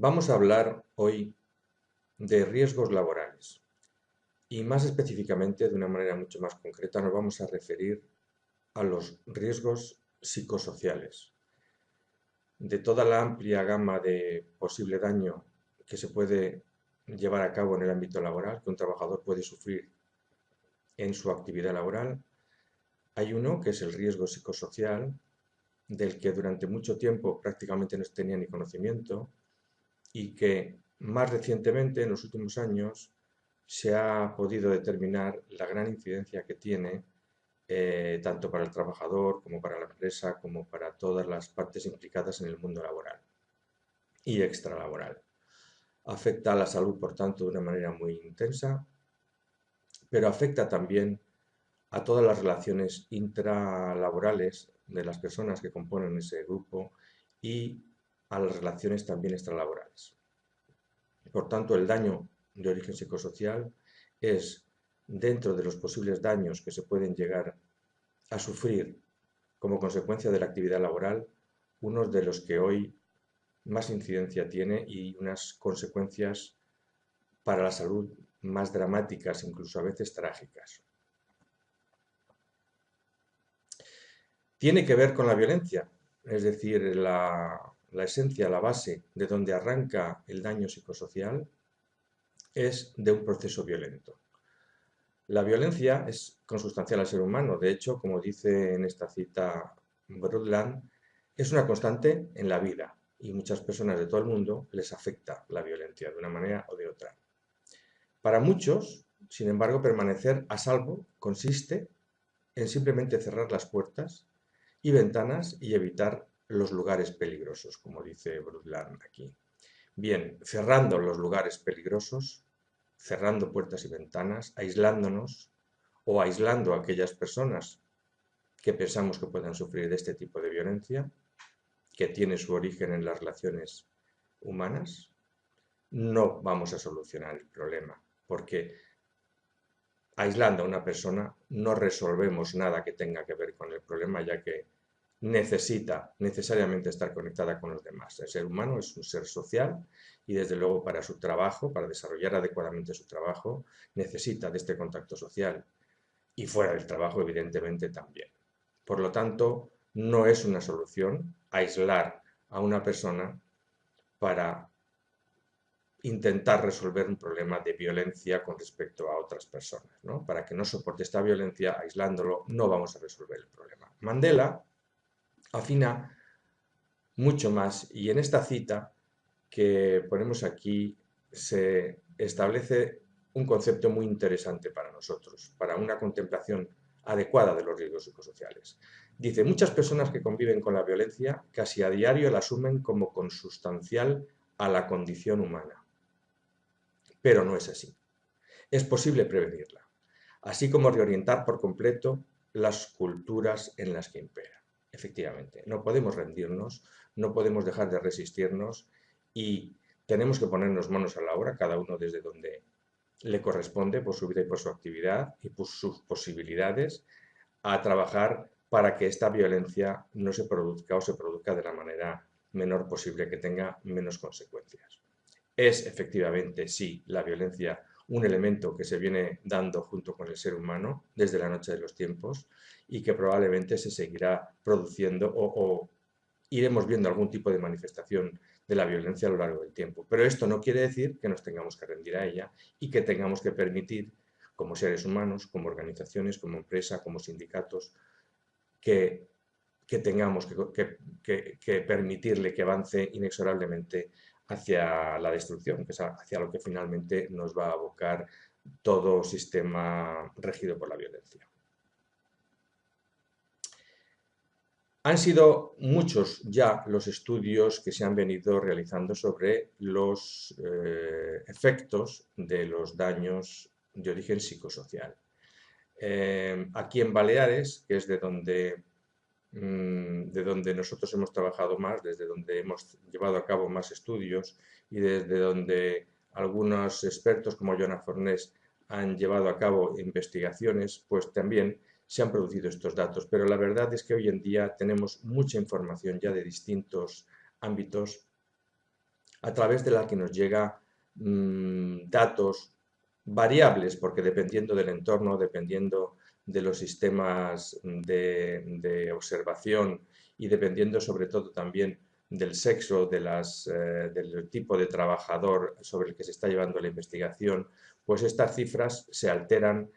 Vamos a hablar hoy de riesgos laborales y más específicamente, de una manera mucho más concreta, nos vamos a referir a los riesgos psicosociales. De toda la amplia gama de posible daño que se puede llevar a cabo en el ámbito laboral, que un trabajador puede sufrir en su actividad laboral, hay uno que es el riesgo psicosocial, del que durante mucho tiempo prácticamente no se tenía ni conocimiento y que más recientemente, en los últimos años, se ha podido determinar la gran incidencia que tiene tanto para el trabajador como para la empresa, como para todas las partes implicadas en el mundo laboral y extralaboral. Afecta a la salud, por tanto, de una manera muy intensa, pero afecta también a todas las relaciones intralaborales de las personas que componen ese grupo y a las relaciones también extralaborales. Por tanto, el daño de origen psicosocial es, dentro de los posibles daños que se pueden llegar a sufrir como consecuencia de la actividad laboral, uno de los que hoy más incidencia tiene y unas consecuencias para la salud más dramáticas, incluso a veces trágicas. Tiene que ver con la violencia, es decir, la esencia, la base de donde arranca el daño psicosocial es de un proceso violento. La violencia es consustancial al ser humano. De hecho, como dice en esta cita Brundtland, es una constante en la vida y muchas personas de todo el mundo les afecta la violencia de una manera o de otra. Para muchos, sin embargo, permanecer a salvo consiste en simplemente cerrar las puertas y ventanas y evitar los lugares peligrosos, como dice Brundtland aquí. Bien, cerrando los lugares peligrosos, cerrando puertas y ventanas, aislándonos o aislando a aquellas personas que pensamos que puedan sufrir de este tipo de violencia, que tiene su origen en las relaciones humanas, no vamos a solucionar el problema, porque aislando a una persona no resolvemos nada que tenga que ver con el problema, ya que necesita necesariamente estar conectada con los demás. El ser humano es un ser social y desde luego para su trabajo, para desarrollar adecuadamente su trabajo, necesita de este contacto social y fuera del trabajo evidentemente también. Por lo tanto, no es una solución aislar a una persona para intentar resolver un problema de violencia con respecto a otras personas, ¿no? Para que no soporte esta violencia, aislándolo, no vamos a resolver el problema. Mandela afina mucho más y en esta cita que ponemos aquí se establece un concepto muy interesante para nosotros, para una contemplación adecuada de los riesgos psicosociales. Dice, muchas personas que conviven con la violencia casi a diario la asumen como consustancial a la condición humana, pero no es así. Es posible prevenirla, así como reorientar por completo las culturas en las que impera. Efectivamente, no podemos rendirnos, no podemos dejar de resistirnos y tenemos que ponernos manos a la obra, cada uno desde donde le corresponde por su vida y por su actividad y por sus posibilidades, a trabajar para que esta violencia no se produzca o se produzca de la manera menor posible, que tenga menos consecuencias. Es efectivamente, sí, la violencia un elemento que se viene dando junto con el ser humano desde la noche de los tiempos y que probablemente se seguirá produciendo o iremos viendo algún tipo de manifestación de la violencia a lo largo del tiempo. Pero esto no quiere decir que nos tengamos que rendir a ella y que tengamos que permitir, como seres humanos, como organizaciones, como empresa, como sindicatos, que, que tengamos que permitirle que avance inexorablemente hacia la destrucción, que es hacia lo que finalmente nos va a abocar todo sistema regido por la violencia. Han sido muchos ya los estudios que se han venido realizando sobre los efectos de los daños de origen psicosocial. Aquí en Baleares, que es de donde nosotros hemos trabajado más, desde donde hemos llevado a cabo más estudios y desde donde algunos expertos como Joana Fornés han llevado a cabo investigaciones, pues también se han producido estos datos. Pero la verdad es que hoy en día tenemos mucha información ya de distintos ámbitos a través de la que nos llega datos variables, porque dependiendo del entorno, dependiendo de los sistemas de observación y dependiendo sobre todo también del sexo, del tipo de trabajador sobre el que se está llevando la investigación, pues estas cifras se alteran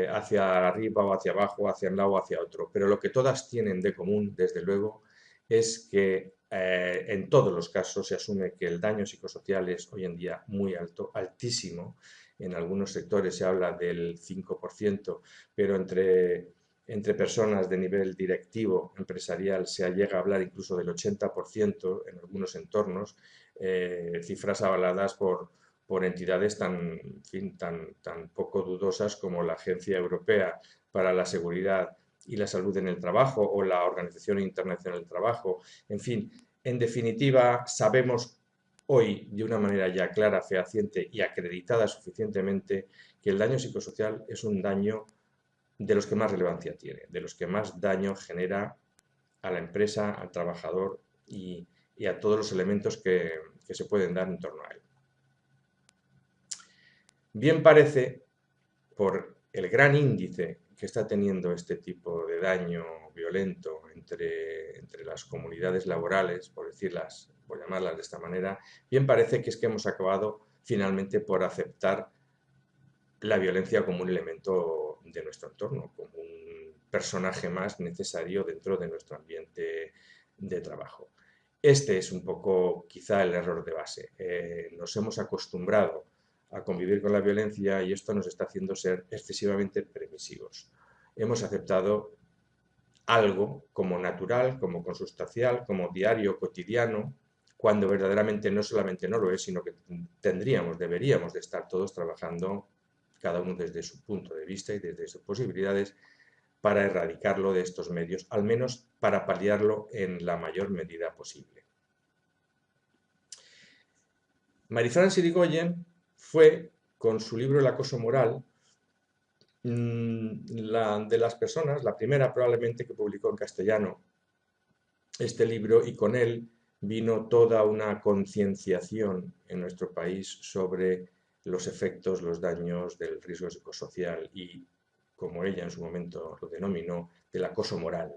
hacia arriba o hacia abajo, hacia un lado o hacia otro. Pero lo que todas tienen de común, desde luego, es que en todos los casos se asume que el daño psicosocial es hoy en día muy alto, altísimo. En algunos sectores se habla del 5%, pero entre personas de nivel directivo empresarial se llega a hablar incluso del 80% en algunos entornos, cifras avaladas por entidades en fin, tan poco dudosas como la Agencia Europea para la Seguridad y la Salud en el Trabajo o la Organización Internacional del Trabajo. En fin, en definitiva, sabemos hoy de una manera ya clara, fehaciente y acreditada suficientemente que el daño psicosocial es un daño de los que más relevancia tiene, de los que más daño genera a la empresa, al trabajador y a todos los elementos que se pueden dar en torno a él. Bien parece, por el gran índice que está teniendo este tipo de daño violento entre las comunidades laborales, por llamarlas de esta manera, bien parece que es que hemos acabado finalmente por aceptar la violencia como un elemento de nuestro entorno, como un personaje más necesario dentro de nuestro ambiente de trabajo. Este es un poco quizá el error de base. Nos hemos acostumbrado a convivir con la violencia y esto nos está haciendo ser excesivamente permisivos. Hemos aceptado algo como natural, como consustancial, como diario, cotidiano, cuando verdaderamente no solamente no lo es, sino que deberíamos de estar todos trabajando, cada uno desde su punto de vista y desde sus posibilidades, para erradicarlo de estos medios, al menos para paliarlo en la mayor medida posible. Marie-France Irigoyen fue, con su libro El acoso moral, de las personas, la primera probablemente que publicó en castellano este libro, y con él vino toda una concienciación en nuestro país sobre los efectos, los daños del riesgo psicosocial y, como ella en su momento lo denominó, del acoso moral,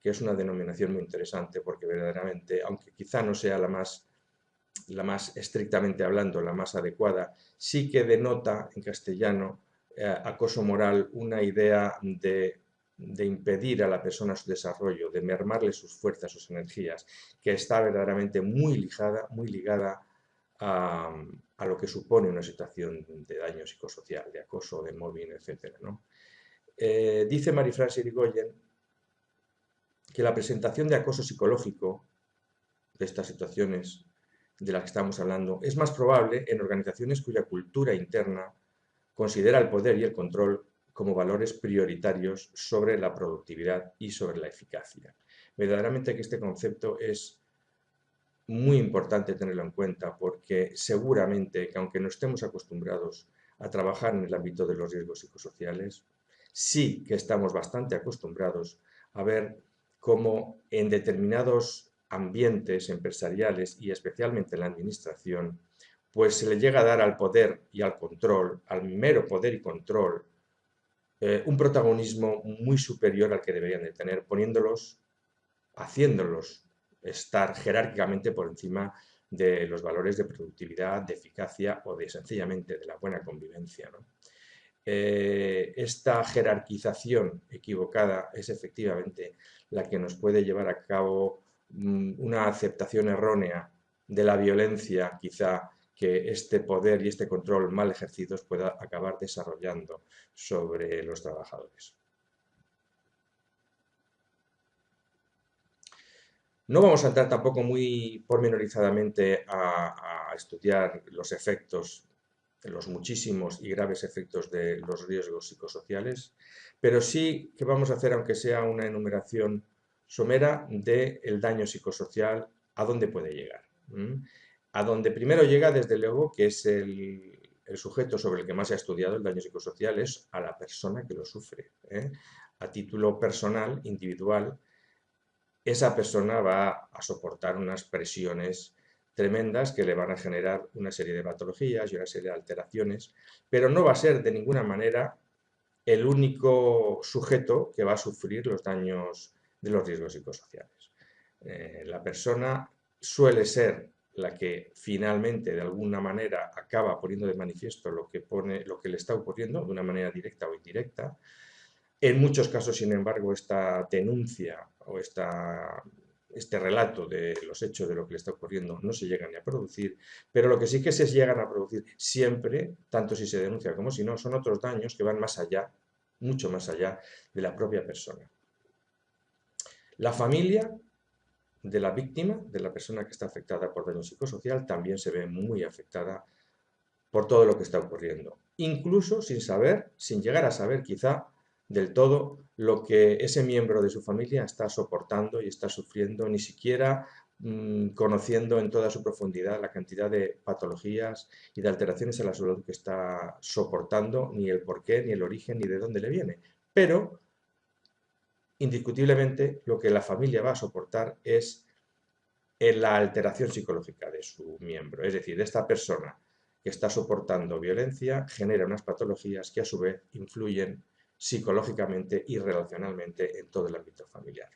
que es una denominación muy interesante porque verdaderamente, aunque quizá no sea la más estrictamente hablando, la más adecuada, sí que denota en castellano acoso moral una idea de impedir a la persona su desarrollo, de mermarle sus fuerzas, sus energías, que está verdaderamente muy ligada a lo que supone una situación de daño psicosocial, de acoso, de mobbing, etc. ¿no? Dice Marie-France Irigoyen que la presentación de acoso psicológico de estas situaciones de las que estamos hablando es más probable en organizaciones cuya cultura interna considera el poder y el control como valores prioritarios sobre la productividad y sobre la eficacia. Verdaderamente que este concepto es muy importante tenerlo en cuenta porque seguramente que aunque no estemos acostumbrados a trabajar en el ámbito de los riesgos psicosociales, sí que estamos bastante acostumbrados a ver cómo en determinados ambientes empresariales y especialmente en la administración, pues se le llega a dar al poder y al control, al mero poder y control, un protagonismo muy superior al que deberían de tener, haciéndolos estar jerárquicamente por encima de los valores de productividad, de eficacia o de sencillamente de la buena convivencia, ¿no? Esta jerarquización equivocada es efectivamente la que nos puede llevar a cabo una aceptación errónea de la violencia, quizá que este poder y este control mal ejercidos pueda acabar desarrollando sobre los trabajadores. No vamos a entrar tampoco muy pormenorizadamente a estudiar los efectos, los muchísimos y graves efectos de los riesgos psicosociales, pero sí que vamos a hacer, aunque sea una enumeración somera, del daño psicosocial, a dónde puede llegar. A donde primero llega, desde luego, que es el sujeto sobre el que más se ha estudiado el daño psicosocial, es a la persona que lo sufre. A título personal, individual, esa persona va a soportar unas presiones tremendas que le van a generar una serie de patologías y una serie de alteraciones, pero no va a ser de ninguna manera el único sujeto que va a sufrir los daños de los riesgos psicosociales. La persona suele ser la que finalmente de alguna manera acaba poniendo de manifiesto lo que le está ocurriendo de una manera directa o indirecta. En muchos casos, sin embargo, esta denuncia o este relato de los hechos de lo que le está ocurriendo no se llegan ni a producir, pero lo que sí que se llegan a producir siempre, tanto si se denuncia como si no, son otros daños que van más allá, mucho más allá de la propia persona. La familia de la víctima, de la persona que está afectada por daño psicosocial, también se ve muy afectada por todo lo que está ocurriendo, incluso sin saber, sin llegar a saber quizá del todo lo que ese miembro de su familia está soportando y está sufriendo, ni siquiera conociendo en toda su profundidad la cantidad de patologías y de alteraciones a la salud que está soportando, ni el porqué, ni el origen, ni de dónde le viene. Pero, indiscutiblemente, lo que la familia va a soportar es la alteración psicológica de su miembro, es decir, de esta persona que está soportando violencia genera unas patologías que a su vez influyen psicológicamente y relacionalmente en todo el ámbito familiar.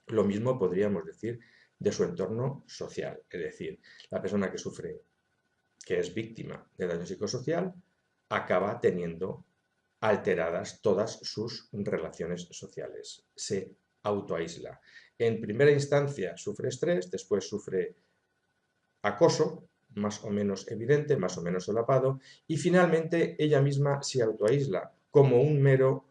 Lo mismo podríamos decir de su entorno social, es decir, la persona que sufre, que es víctima de daño psicosocial, acaba teniendo alteradas todas sus relaciones sociales. Se autoaísla. En primera instancia sufre estrés, después sufre acoso, más o menos evidente, más o menos solapado, y finalmente ella misma se autoaísla como un mero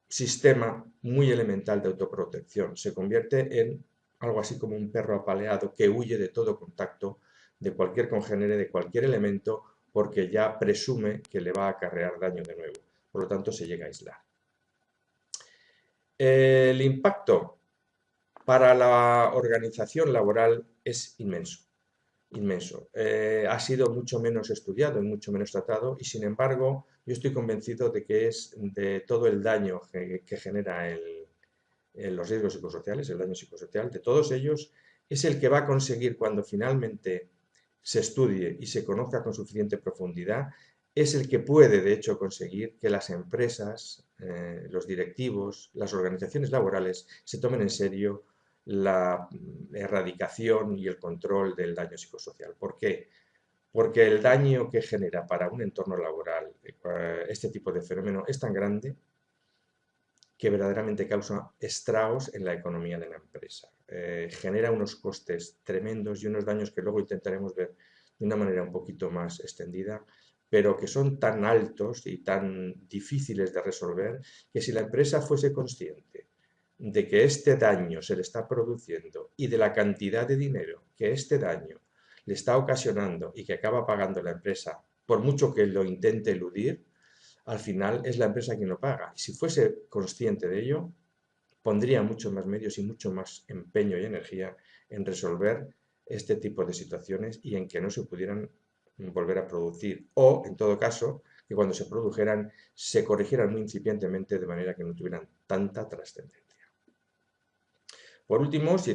sistema muy elemental de autoprotección. Se convierte en algo así como un perro apaleado que huye de todo contacto, de cualquier congénere, de cualquier elemento, porque ya presume que le va a acarrear daño de nuevo. Por lo tanto, se llega a aislar. El impacto para la organización laboral es inmenso. Inmenso. Ha sido mucho menos estudiado y mucho menos tratado y sin embargo yo estoy convencido de que es de todo el daño que genera los riesgos psicosociales, el daño psicosocial, de todos ellos es el que va a conseguir cuando finalmente se estudie y se conozca con suficiente profundidad, es el que puede de hecho conseguir que las empresas, los directivos, las organizaciones laborales se tomen en serio la erradicación y el control del daño psicosocial. ¿Por qué? Porque el daño que genera para un entorno laboral este tipo de fenómeno es tan grande que verdaderamente causa estragos en la economía de la empresa. Genera unos costes tremendos y unos daños que luego intentaremos ver de una manera un poquito más extendida, pero que son tan altos y tan difíciles de resolver que si la empresa fuese consciente de que este daño se le está produciendo y de la cantidad de dinero que este daño le está ocasionando y que acaba pagando la empresa, por mucho que lo intente eludir, al final es la empresa quien lo paga. Y si fuese consciente de ello, pondría muchos más medios y mucho más empeño y energía en resolver este tipo de situaciones y en que no se pudieran volver a producir. O, en todo caso, que cuando se produjeran se corrigieran muy incipientemente de manera que no tuvieran tanta trascendencia. Por último, si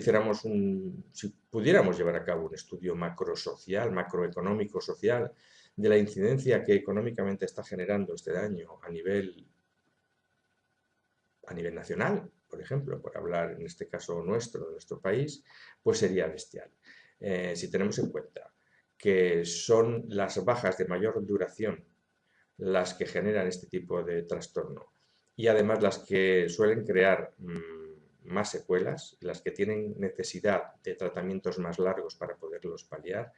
pudiéramos llevar a cabo un estudio macrosocial, macroeconómico social, de la incidencia que económicamente está generando este daño a nivel nacional, por ejemplo, por hablar en este caso nuestro, de nuestro país, pues sería bestial. Si tenemos en cuenta que son las bajas de mayor duración las que generan este tipo de trastorno y además las que suelen crear más secuelas, las que tienen necesidad de tratamientos más largos para poderlos paliar.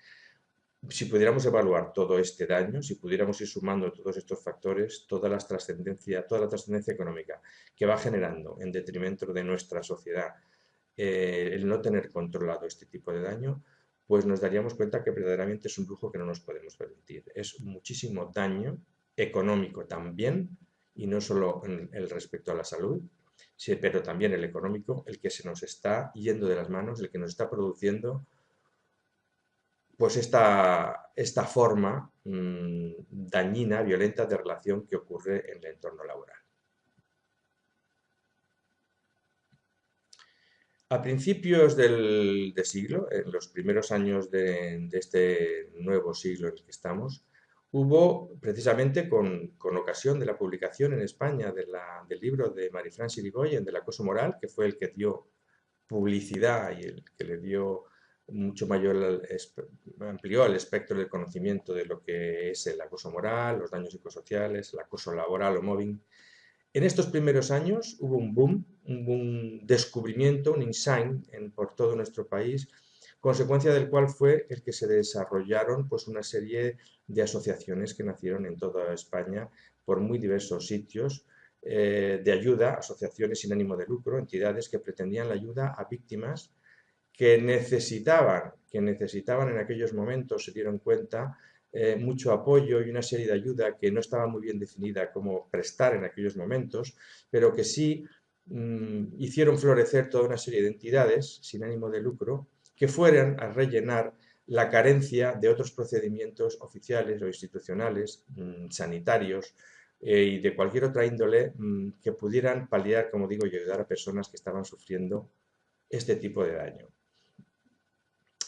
Si pudiéramos evaluar todo este daño, si pudiéramos ir sumando todos estos factores, toda la trascendencia económica que va generando en detrimento de nuestra sociedad el no tener controlado este tipo de daño, pues nos daríamos cuenta que verdaderamente es un lujo que no nos podemos permitir. Es muchísimo daño económico también, y no solo en el respecto a la salud, pero también el económico, el que se nos está yendo de las manos, el que nos está produciendo pues esta forma dañina, violenta de relación que ocurre en el entorno laboral. A principios de siglo, en los primeros años de este nuevo siglo en el que estamos, hubo precisamente con ocasión de la publicación en España del libro de Marie-France Irigoyen, del acoso moral, que fue el que dio publicidad y el que le dio mucho mayor, amplió el espectro del conocimiento de lo que es el acoso moral, los daños psicosociales, el acoso laboral o mobbing. En estos primeros años hubo un boom descubrimiento, un insight por todo nuestro país, consecuencia del cual fue el que se desarrollaron pues, una serie de asociaciones que nacieron en toda España por muy diversos sitios de ayuda, asociaciones sin ánimo de lucro, entidades que pretendían la ayuda a víctimas que necesitaban en aquellos momentos, se dieron cuenta, mucho apoyo y una serie de ayuda que no estaba muy bien definida cómo prestar en aquellos momentos, pero que sí hicieron florecer toda una serie de entidades sin ánimo de lucro que fueran a rellenar la carencia de otros procedimientos oficiales o institucionales, sanitarios, y de cualquier otra índole que pudieran paliar, como digo, y ayudar a personas que estaban sufriendo este tipo de daño.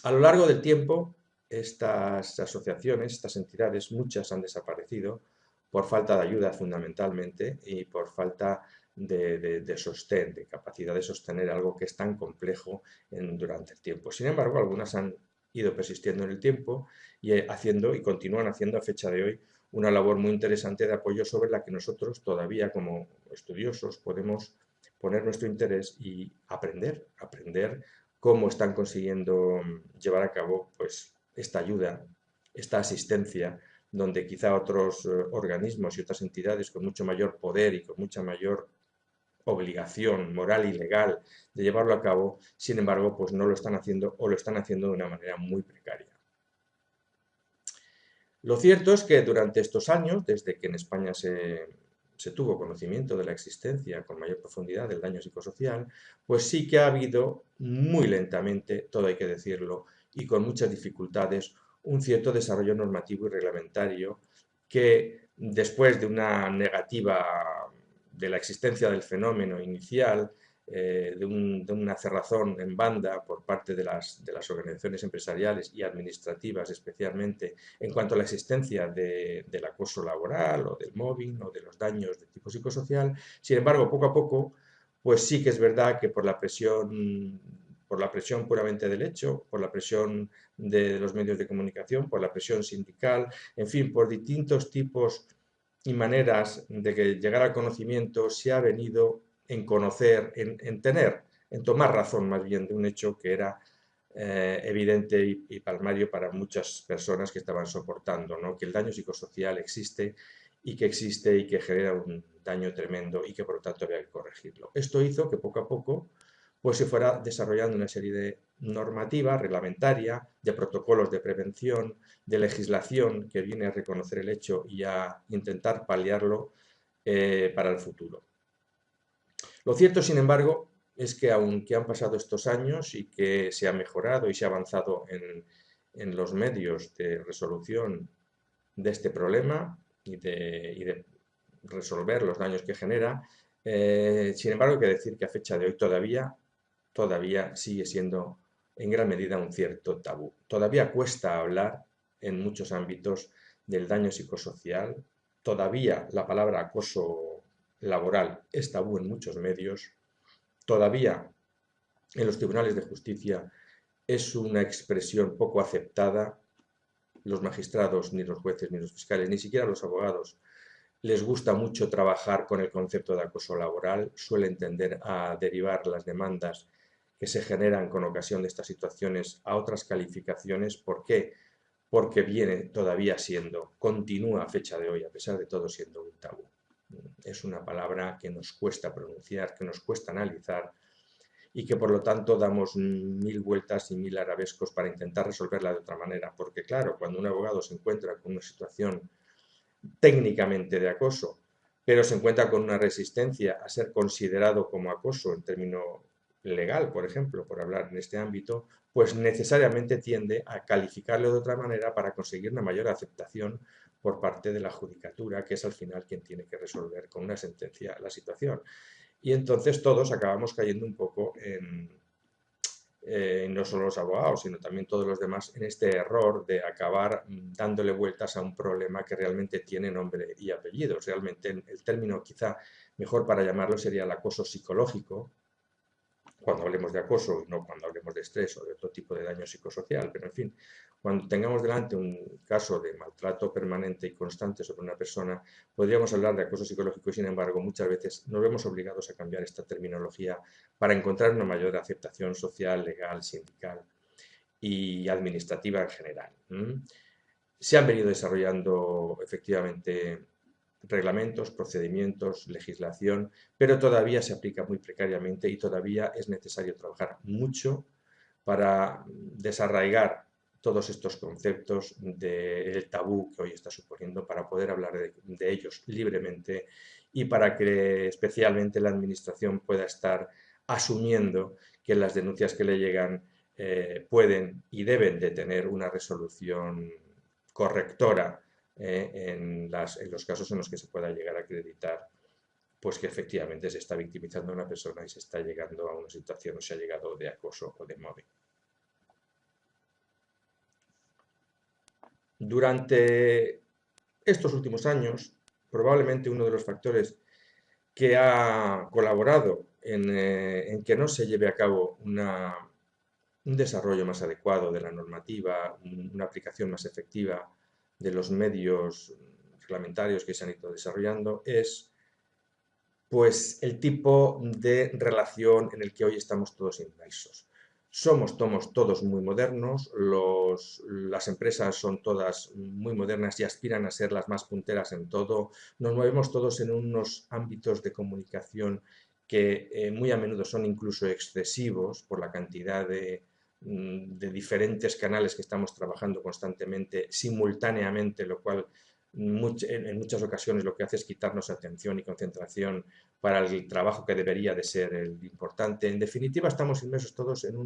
A lo largo del tiempo, estas asociaciones, estas entidades, muchas han desaparecido por falta de ayuda fundamentalmente y por falta de sostén, de capacidad de sostener algo que es tan complejo durante el tiempo. Sin embargo, algunas han ido persistiendo en el tiempo y haciendo y continúan haciendo a fecha de hoy una labor muy interesante de apoyo sobre la que nosotros todavía como estudiosos podemos poner nuestro interés y aprender cómo están consiguiendo llevar a cabo pues, esta ayuda, esta asistencia, donde quizá otros organismos y otras entidades con mucho mayor poder y con mucha mayor obligación moral y legal de llevarlo a cabo, sin embargo, pues no lo están haciendo o lo están haciendo de una manera muy precaria. Lo cierto es que durante estos años, desde que en España se tuvo conocimiento de la existencia con mayor profundidad del daño psicosocial, pues sí que ha habido muy lentamente, todo hay que decirlo, y con muchas dificultades, un cierto desarrollo normativo y reglamentario que después de una negativa de la existencia del fenómeno inicial, de una cerrazón en banda por parte de las organizaciones empresariales y administrativas especialmente en cuanto a la existencia del acoso laboral o del mobbing o de los daños de tipo psicosocial. Sin embargo, poco a poco, pues sí que es verdad que por la presión puramente del hecho, por la presión de los medios de comunicación, por la presión sindical, en fin, por distintos tipos y maneras de que llegar al conocimiento se ha venido en conocer, en tomar razón más bien de un hecho que era evidente y palmario para muchas personas que estaban soportando, ¿no? Que el daño psicosocial existe y que genera un daño tremendo y que por lo tanto había que corregirlo. Esto hizo que poco a poco pues se fuera desarrollando una serie de normativa reglamentaria, de protocolos de prevención, de legislación que viene a reconocer el hecho y a intentar paliarlo para el futuro. Lo cierto, sin embargo, es que aunque han pasado estos años y que se ha mejorado y se ha avanzado en los medios de resolución de este problema y de resolver los daños que genera, sin embargo, hay que decir que a fecha de hoy todavía sigue siendo en gran medida un cierto tabú. Todavía cuesta hablar en muchos ámbitos del daño psicosocial, todavía la palabra acoso laboral es tabú en muchos medios, todavía en los tribunales de justicia es una expresión poco aceptada. Los magistrados, ni los jueces, ni los fiscales, ni siquiera los abogados les gusta mucho trabajar con el concepto de acoso laboral, suelen tender a derivar las demandas que se generan con ocasión de estas situaciones a otras calificaciones. ¿Por qué? Porque continúa a fecha de hoy, a pesar de todo, siendo un tabú. Es una palabra que nos cuesta pronunciar, que nos cuesta analizar y que por lo tanto damos mil vueltas y mil arabescos para intentar resolverla de otra manera. Porque claro, cuando un abogado se encuentra con una situación técnicamente de acoso, pero se encuentra con una resistencia a ser considerado como acoso en término legal, por ejemplo, por hablar en este ámbito, pues necesariamente tiende a calificarlo de otra manera para conseguir una mayor aceptación por parte de la judicatura, que es al final quien tiene que resolver con una sentencia la situación. Y entonces todos acabamos cayendo un poco no solo los abogados, sino también todos los demás, en este error de acabar dándole vueltas a un problema que realmente tiene nombre y apellidos. Realmente el término quizá mejor para llamarlo sería el acoso psicológico, cuando hablemos de acoso y no cuando hablemos de estrés o de otro tipo de daño psicosocial, pero en fin, cuando tengamos delante un caso de maltrato permanente y constante sobre una persona, podríamos hablar de acoso psicológico y, sin embargo, muchas veces nos vemos obligados a cambiar esta terminología para encontrar una mayor aceptación social, legal, sindical y administrativa en general. Se han venido desarrollando efectivamente reglamentos, procedimientos, legislación, pero todavía se aplica muy precariamente y todavía es necesario trabajar mucho para desarraigar todos estos conceptos del tabú que hoy está suponiendo para poder hablar de ellos libremente y para que especialmente la Administración pueda estar asumiendo que las denuncias que le llegan pueden y deben de tener una resolución correctora en los casos en los que se pueda llegar a acreditar pues que efectivamente se está victimizando a una persona y se está llegando a una situación o se ha llegado de acoso o de mobbing. Durante estos últimos años, probablemente uno de los factores que ha colaborado en que no se lleve a cabo un desarrollo más adecuado de la normativa, una aplicación más efectiva de los medios reglamentarios que se han ido desarrollando, es pues el tipo de relación en el que hoy estamos todos inmersos. Somos todos muy modernos, las empresas son todas muy modernas y aspiran a ser las más punteras en todo. Nos movemos todos en unos ámbitos de comunicación que muy a menudo son incluso excesivos por la cantidad de diferentes canales que estamos trabajando constantemente, simultáneamente, lo cual en muchas ocasiones lo que hace es quitarnos atención y concentración para el trabajo que debería de ser el importante. En definitiva, estamos inmersos todos en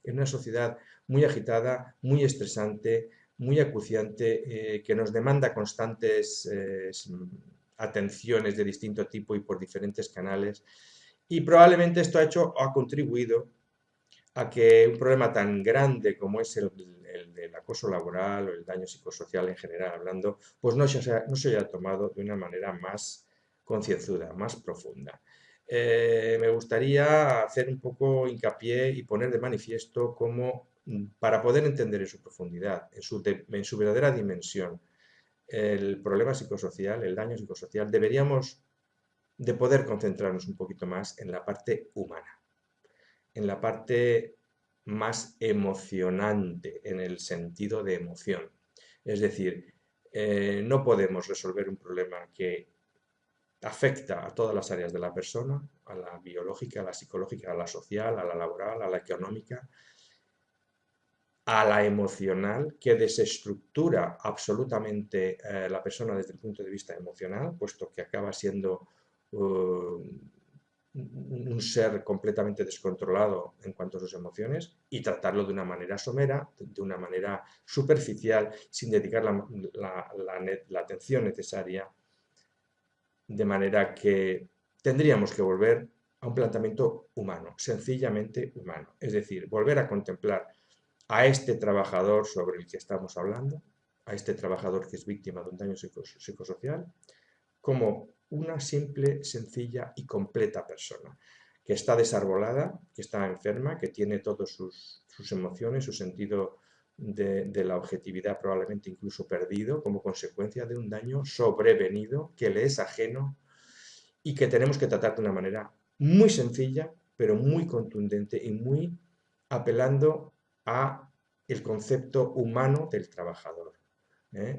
una sociedad muy agitada, muy estresante, muy acuciante, que nos demanda constantes atenciones de distinto tipo y por diferentes canales. Y probablemente esto ha contribuido a que un problema tan grande como es el del acoso laboral o el daño psicosocial en general hablando, pues no se haya tomado de una manera más concienzuda, más profunda. Me gustaría hacer un poco hincapié y poner de manifiesto cómo, para poder entender en su profundidad, en su verdadera dimensión, el problema psicosocial, el daño psicosocial, deberíamos de poder concentrarnos un poquito más en la parte humana, en la parte más emocionante, en el sentido de emoción. Es decir, no podemos resolver un problema que afecta a todas las áreas de la persona, a la biológica, a la psicológica, a la social, a la laboral, a la económica, a la emocional, que desestructura absolutamente la persona desde el punto de vista emocional, puesto que acaba siendo un ser completamente descontrolado en cuanto a sus emociones y tratarlo de una manera somera, de una manera superficial, sin dedicar la atención necesaria, de manera que tendríamos que volver a un planteamiento humano, sencillamente humano, es decir, volver a contemplar a este trabajador sobre el que estamos hablando, a este trabajador que es víctima de un daño psicosocial, como una simple, sencilla y completa persona, que está desarbolada, que está enferma, que tiene todas sus emociones, su sentido de la objetividad probablemente incluso perdido como consecuencia de un daño sobrevenido que le es ajeno y que tenemos que tratar de una manera muy sencilla, pero muy contundente y muy apelando a el concepto humano del trabajador.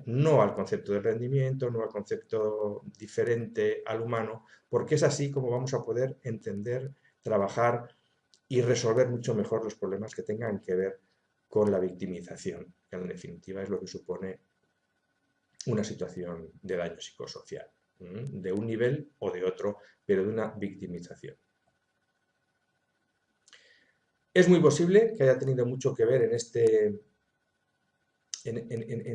No al concepto de rendimiento, no al concepto diferente al humano, porque es así como vamos a poder entender, trabajar y resolver mucho mejor los problemas que tengan que ver con la victimización, que en definitiva es lo que supone una situación de daño psicosocial, de un nivel o de otro, pero de una victimización. Es muy posible que haya tenido mucho que ver en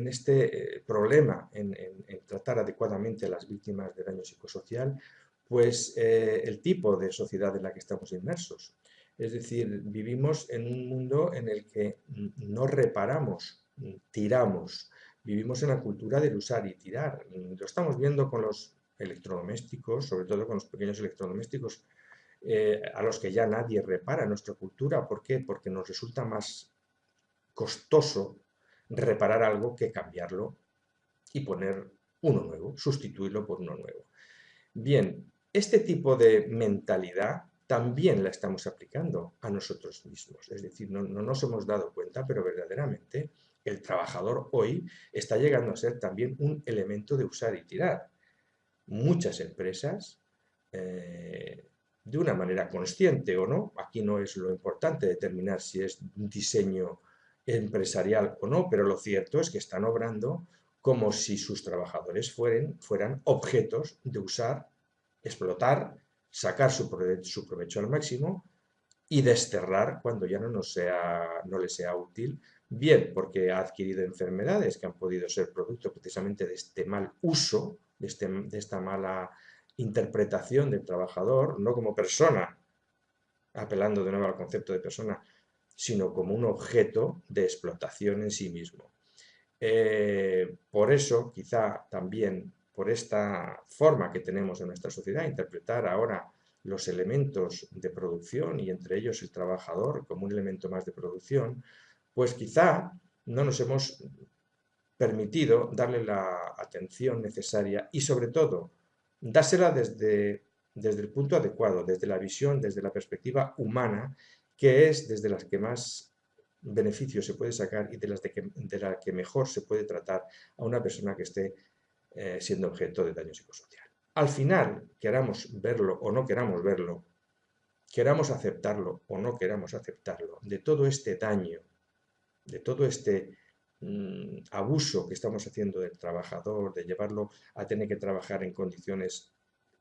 este problema, en tratar adecuadamente a las víctimas de daño psicosocial, pues el tipo de sociedad en la que estamos inmersos. Es decir, vivimos en un mundo en el que no reparamos, tiramos. Vivimos en la cultura del usar y tirar. Lo estamos viendo con los electrodomésticos, sobre todo con los pequeños electrodomésticos, a los que ya nadie repara en nuestra cultura. ¿Por qué? Porque nos resulta más costoso reparar algo que cambiarlo y poner uno nuevo, sustituirlo por uno nuevo. Bien, este tipo de mentalidad también la estamos aplicando a nosotros mismos. Es decir, no nos hemos dado cuenta, pero verdaderamente el trabajador hoy está llegando a ser también un elemento de usar y tirar. Muchas empresas, de una manera consciente o no, aquí no es lo importante determinar si es un diseño empresarial o no, pero lo cierto es que están obrando como si sus trabajadores fueran objetos de usar, explotar, sacar su provecho al máximo y desterrar cuando ya no le sea útil, bien porque ha adquirido enfermedades que han podido ser producto precisamente de este mal uso, de esta mala interpretación del trabajador, no como persona, apelando de nuevo al concepto de persona, sino como un objeto de explotación en sí mismo. Por eso, quizá también por esta forma que tenemos en nuestra sociedad, interpretar ahora los elementos de producción y entre ellos el trabajador como un elemento más de producción, pues quizá no nos hemos permitido darle la atención necesaria y sobre todo dársela desde el punto adecuado, desde la visión, desde la perspectiva humana, que es desde las que más beneficio se puede sacar y de la que mejor se puede tratar a una persona que esté siendo objeto de daño psicosocial. Al final, queramos verlo o no queramos verlo, queramos aceptarlo o no queramos aceptarlo, de todo este daño, de todo este abuso que estamos haciendo del trabajador, de llevarlo a tener que trabajar en condiciones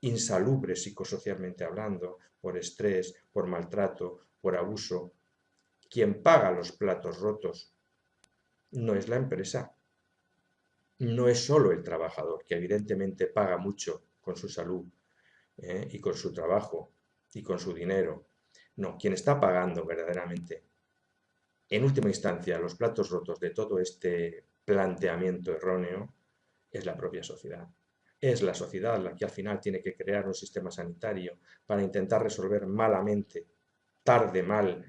insalubres psicosocialmente hablando, por estrés, por maltrato, por abuso, quien paga los platos rotos no es la empresa, no es solo el trabajador, que evidentemente paga mucho con su salud y con su trabajo y con su dinero. No, quien está pagando verdaderamente, en última instancia, los platos rotos de todo este planteamiento erróneo es la propia sociedad. Es la sociedad la que al final tiene que crear un sistema sanitario para intentar resolver malamente, tarde, mal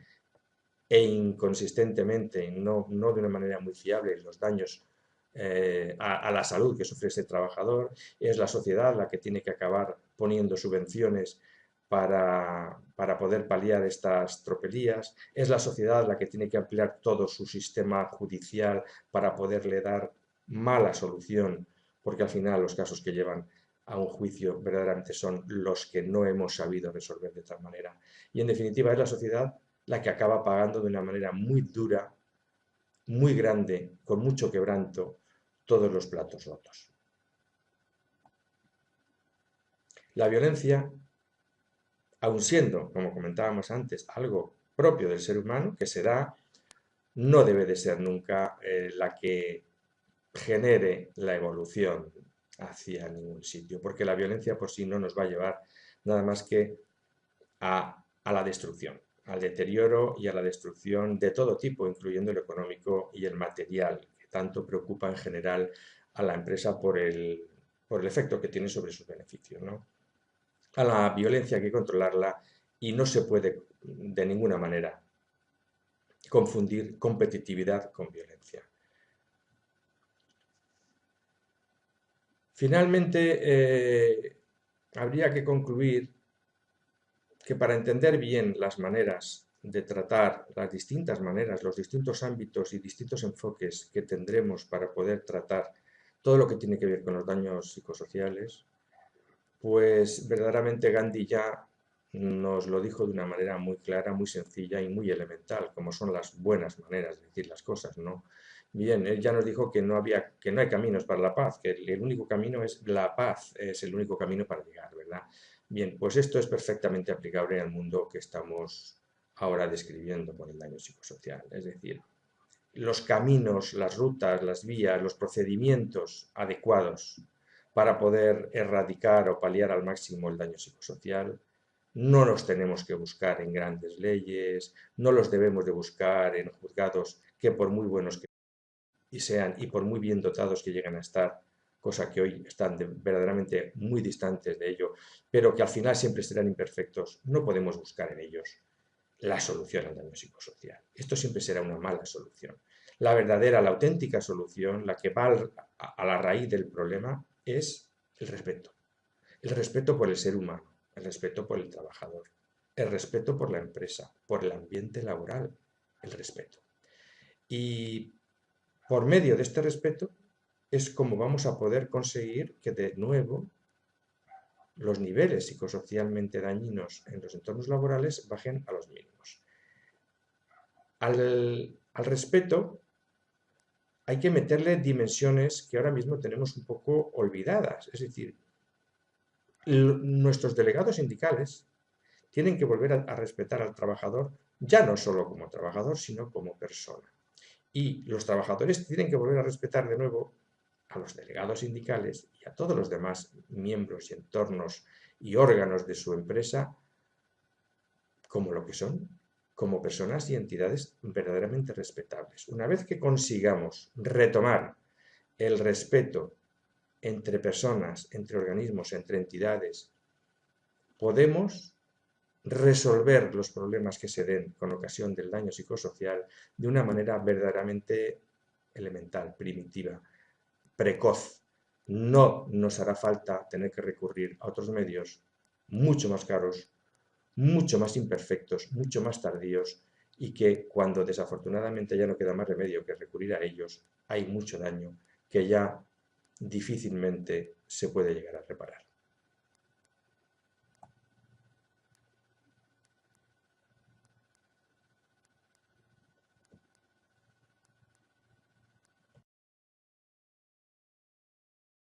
e inconsistentemente, no de una manera muy fiable, los daños a la salud que sufre ese trabajador. Es la sociedad la que tiene que acabar poniendo subvenciones para poder paliar estas tropelías. Es la sociedad la que tiene que ampliar todo su sistema judicial para poderle dar mala solución, porque al final los casos que llevan a un juicio verdaderamente son los que no hemos sabido resolver de tal manera. Y en definitiva es la sociedad la que acaba pagando de una manera muy dura, muy grande, con mucho quebranto, todos los platos rotos. La violencia, aun siendo, como comentábamos antes, algo propio del ser humano, que se da, no debe de ser nunca la que genere la evolución hacia ningún sitio, porque la violencia por sí no nos va a llevar nada más que a la destrucción, al deterioro y a la destrucción de todo tipo, incluyendo el económico y el material, que tanto preocupa en general a la empresa por el efecto que tiene sobre sus beneficios, ¿no? A la violencia hay que controlarla y no se puede de ninguna manera confundir competitividad con violencia. Finalmente, habría que concluir que para entender bien las maneras de tratar, las distintas maneras, los distintos ámbitos y distintos enfoques que tendremos para poder tratar todo lo que tiene que ver con los daños psicosociales, pues verdaderamente Gandhi ya nos lo dijo de una manera muy clara, muy sencilla y muy elemental, como son las buenas maneras de decir las cosas, ¿no? Bien, él ya nos dijo que no hay caminos para la paz, que el único camino es la paz, es el único camino para llegar, ¿verdad? Bien, pues esto es perfectamente aplicable al mundo que estamos ahora describiendo con el daño psicosocial. Es decir, los caminos, las rutas, las vías, los procedimientos adecuados para poder erradicar o paliar al máximo el daño psicosocial No los tenemos que buscar en grandes leyes, no los debemos de buscar en juzgados que por muy buenos que sean y por muy bien dotados que lleguen a estar, cosa que hoy están verdaderamente muy distantes de ello, pero que al final siempre serán imperfectos, no podemos buscar en ellos la solución al daño psicosocial. Esto siempre será una mala solución. La verdadera, la auténtica solución, la que va a la raíz del problema, es el respeto. El respeto por el ser humano, el respeto por el trabajador, el respeto por la empresa, por el ambiente laboral, el respeto. Y por medio de este respeto es como vamos a poder conseguir que de nuevo los niveles psicosocialmente dañinos en los entornos laborales bajen a los mínimos. Al respeto hay que meterle dimensiones que ahora mismo tenemos un poco olvidadas. Es decir, nuestros delegados sindicales tienen que volver a respetar al trabajador, ya no solo como trabajador, sino como persona. Y los trabajadores tienen que volver a respetar de nuevo a los delegados sindicales y a todos los demás miembros y entornos y órganos de su empresa como lo que son, como personas y entidades verdaderamente respetables. Una vez que consigamos retomar el respeto entre personas, entre organismos, entre entidades, podemos resolver los problemas que se den con ocasión del daño psicosocial de una manera verdaderamente elemental, primitiva, precoz. No nos hará falta tener que recurrir a otros medios mucho más caros, mucho más imperfectos, mucho más tardíos y que cuando desafortunadamente ya no queda más remedio que recurrir a ellos, hay mucho daño que ya difícilmente se puede llegar a reparar.